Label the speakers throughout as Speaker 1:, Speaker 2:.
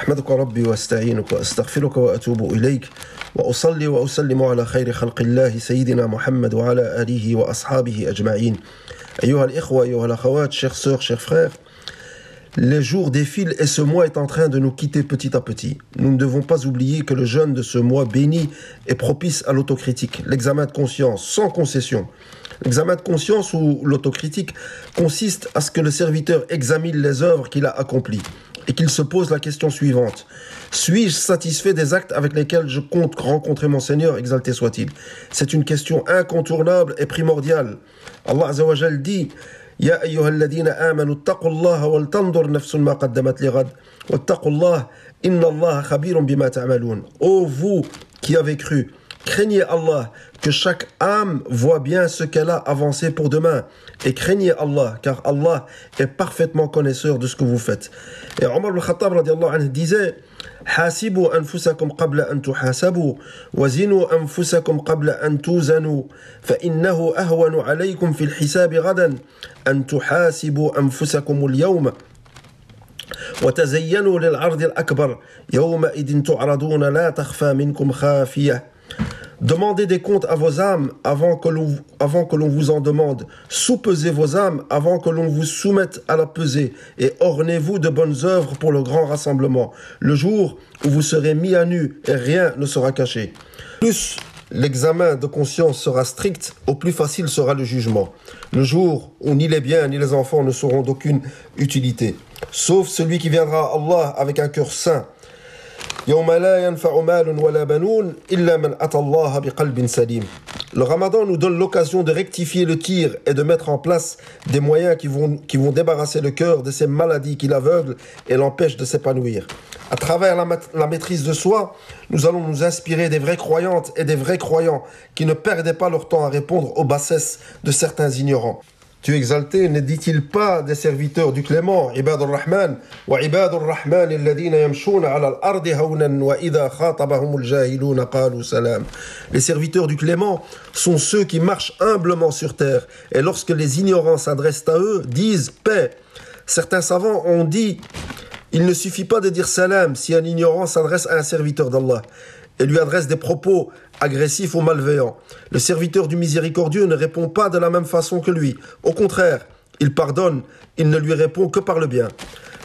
Speaker 1: أحمدك ربي وأستعينك وأستغفرك وأتوب إليك وأصلي وأسلم على خير خلق الله سيدنا محمد وعلى آله وأصحابه أجمعين. أيها الإخوة أيها الأخوات, chères sœurs, chers frères, les jours défilent et ce mois est en train de nous quitter petit à petit. Nous ne devons pas oublier que le jeûne de ce mois béni est propice à l'autocritique, l'examen de conscience sans concession. L'examen de conscience ou l'autocritique consiste à ce que le serviteur examine les œuvres qu'il a accomplies et qu'il se pose la question suivante. Suis-je satisfait des actes avec lesquels je compte rencontrer mon Seigneur, exalté soit-il? C'est une question incontournable et primordiale. Allah Azza wa Jal dit Ya ayyuhalladhina amanu taqullaha wal tandur nafsun ma qaddamat lighad wattaqullah inna Allaha khabirun bima ta'malun. Ô vous qui avez cru, craignez Allah, que chaque âme voit bien ce qu'elle a avancé pour demain. Et craignez Allah, car Allah est parfaitement connaisseur de ce que vous faites. Et Omar al-Khattab radiallahu anhu disait حاسبوا أنفسكم قبل أن تحاسبوا وزنوا أنفسكم قبل أن توزنوا فإنه أهون عليكم في الحساب غدا أن تحاسبوا أنفسكم اليوم وتزينوا للعرض الأكبر يومئذ تعرضون لا تخفى منكم خافية. Demandez des comptes à vos âmes avant que l'on vous en demande. Soupesez vos âmes avant que l'on vous soumette à la pesée. Et ornez-vous de bonnes œuvres pour le grand rassemblement. Le jour où vous serez mis à nu et rien ne sera caché. Plus l'examen de conscience sera strict, au plus facile sera le jugement. Le jour où ni les biens ni les enfants ne seront d'aucune utilité. Sauf celui qui viendra à Allah avec un cœur sain. Le Ramadan nous donne l'occasion de rectifier le tir et de mettre en place des moyens qui vont débarrasser le cœur de ces maladies qui l'aveuglent et l'empêchent de s'épanouir. À travers la maîtrise de soi, nous allons nous inspirer des vraies croyantes et des vrais croyants qui ne perdaient pas leur temps à répondre aux bassesses de certains ignorants. Tu exalté, ne dit-il pas des serviteurs du Clément, Ibadur Rahman, wa Ibadur Rahman alladhina yamshuna ala al-ardi hawnan wa idha khatabahumul jahiluna qalu salam. Les serviteurs du Clément sont ceux qui marchent humblement sur terre et lorsque les ignorants s'adressent à eux, disent paix. Certains savants ont dit il ne suffit pas de dire salam si un ignorant s'adresse à un serviteur d'Allah et lui adresse des propos agressif ou malveillant. Le serviteur du miséricordieux ne répond pas de la même façon que lui. Au contraire, il pardonne, il ne lui répond que par le bien.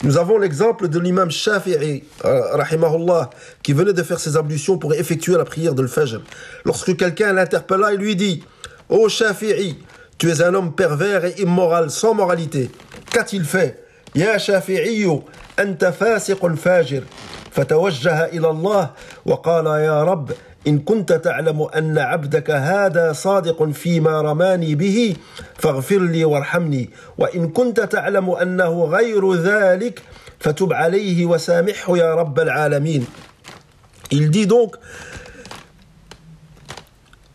Speaker 1: Nous avons l'exemple de l'imam Shafi'i, rahimahullah, qui venait de faire ses ablutions pour effectuer la prière de l'Fajr. Lorsque quelqu'un l'interpella, il lui dit « Ô Shafi'i, tu es un homme pervers et immoral, sans moralité. Qu'a-t-il fait ?»« Ya Shafi'iyu, anta fasiqun fajir. » فتوجه إلى الله وقال يا رب إن كنت تعلم أن عبدك هذا صادق فيما رماني به فاغفر لي وارحمني وإن كنت تعلم أنه غير ذلك فتب عليه وسامحه يا رب العالمين. Il dit donc,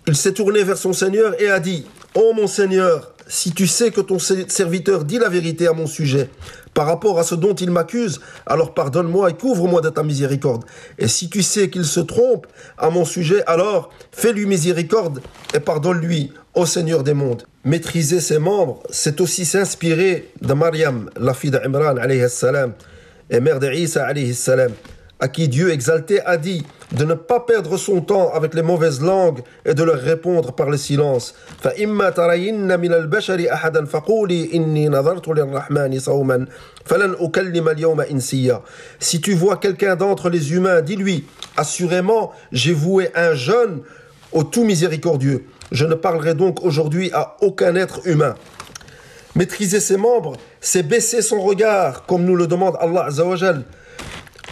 Speaker 1: il s'est tourné vers son Seigneur et a dit ô mon Seigneur, si tu sais que ton serviteur dit la vérité à mon sujet par rapport à ce dont il m'accuse, alors pardonne-moi et couvre-moi de ta miséricorde. Et si tu sais qu'il se trompe à mon sujet, alors fais-lui miséricorde et pardonne-lui, ô Seigneur des mondes. Maîtriser ses membres, c'est aussi s'inspirer de Maryam, la fille d'Imran alayhi salam, et mère d'Isa alayhi salam, à qui Dieu exalté a dit de ne pas perdre son temps avec les mauvaises langues et de leur répondre par le silence. فَإِمَّا تَرَيِنَّ مِنَ الْبَشَرِ أَحَدًا فَقُولِي إِنِّي نَظَرْتُ لِلرَّحْمَنِ صَوْمًا فَلَنْ أُكَلِّمَ الْيَوْمَ إِنْسِيًّا. Si tu vois quelqu'un d'entre les humains, dis-lui, assurément, j'ai voué un jeûne au tout miséricordieux. Je ne parlerai donc aujourd'hui à aucun être humain. Maîtriser ses membres, c'est baisser son regard, comme nous le demande Allah Azza wa Jal.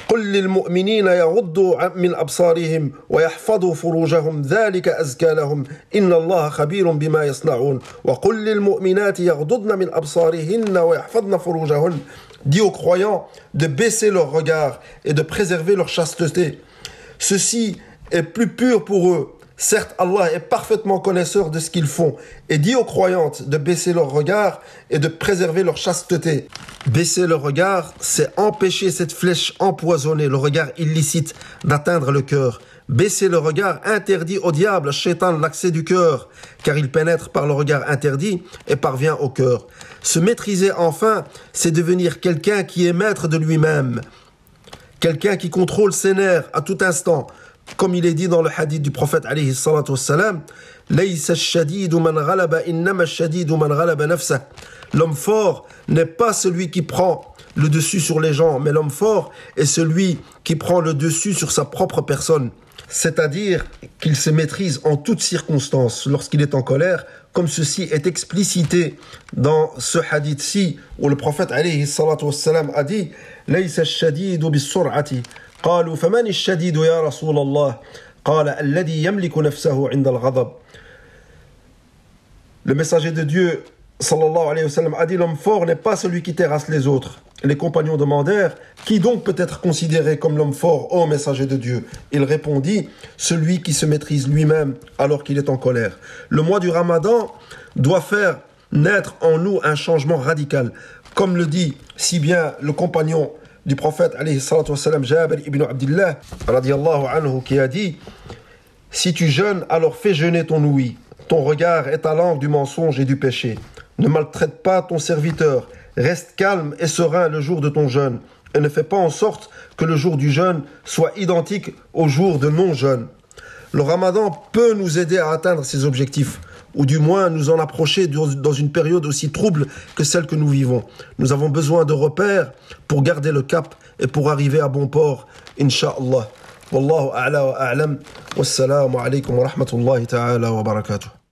Speaker 1: قل للمؤمنين يغضوا من أبصارهم ويحفظوا فروجهم ذلك أزكى لهم إن الله خبير بما يصنعون وقل للمؤمنات يغضضن من أبصارهن ويحفظن فروجهن. Dis aux croyants de baisser leur regard et de préserver leur chasteté. Ceci est plus pur pour eux. Certes, Allah est parfaitement connaisseur de ce qu'ils font et dit aux croyantes de baisser leur regard et de préserver leur chasteté. Baisser le regard, c'est empêcher cette flèche empoisonnée, le regard illicite, d'atteindre le cœur. Baisser le regard interdit au diable, Shaitan, l'accès du cœur, car il pénètre par le regard interdit et parvient au cœur. Se maîtriser enfin, c'est devenir quelqu'un qui est maître de lui-même, Quelqu'un qui contrôle ses nerfs à tout instant, comme il est dit dans le hadith du prophète alayhi salatu wassalam, Laysa ash-shadidu man ghalaba innama ash-shadidu man ghalaba nafsah. L'homme fort n'est pas celui qui prend le dessus sur les gens, mais l'homme fort est celui qui prend le dessus sur sa propre personne. C'est-à-dire qu'il se maîtrise en toutes circonstances lorsqu'il est en colère, comme ceci est explicité dans ce hadith-ci, où le prophète alayhi salatu wassalam a dit Laysa ash-shadidu bis-sur'ati. قالوا فمن الشديد يا رسول الله قال الذي يملك نفسه عند الغضب. Le messager de Dieu sallallahu alayhi wa sallam a dit l'homme fort n'est pas celui qui terrasse les autres. Les compagnons demandèrent qui donc peut être considéré comme l'homme fort, ô messager de Dieu? Il répondit celui qui se maîtrise lui-même alors qu'il est en colère. Le mois du Ramadan doit faire naître en nous un changement radical, comme le dit si bien le compagnon du prophète alayhi salatu wassalam, Jabir ibn Abdillah radiyallahu anhu, qui a dit si tu jeûnes, alors fais jeûner ton ouïe. Ton regard est à l'angle du mensonge et du péché. Ne maltraite pas ton serviteur. Reste calme et serein le jour de ton jeûne. Et ne fais pas en sorte que le jour du jeûne soit identique au jour de non-jeûne. Le Ramadan peut nous aider à atteindre ces objectifs, ou du moins nous en approcher dans une période aussi trouble que celle que nous vivons. Nous avons besoin de repères pour garder le cap et pour arriver à bon port, Inch'Allah. Wallahu a'la wa a'lam. Wassalamu alaykum wa rahmatullahi ta'ala wa barakatuh.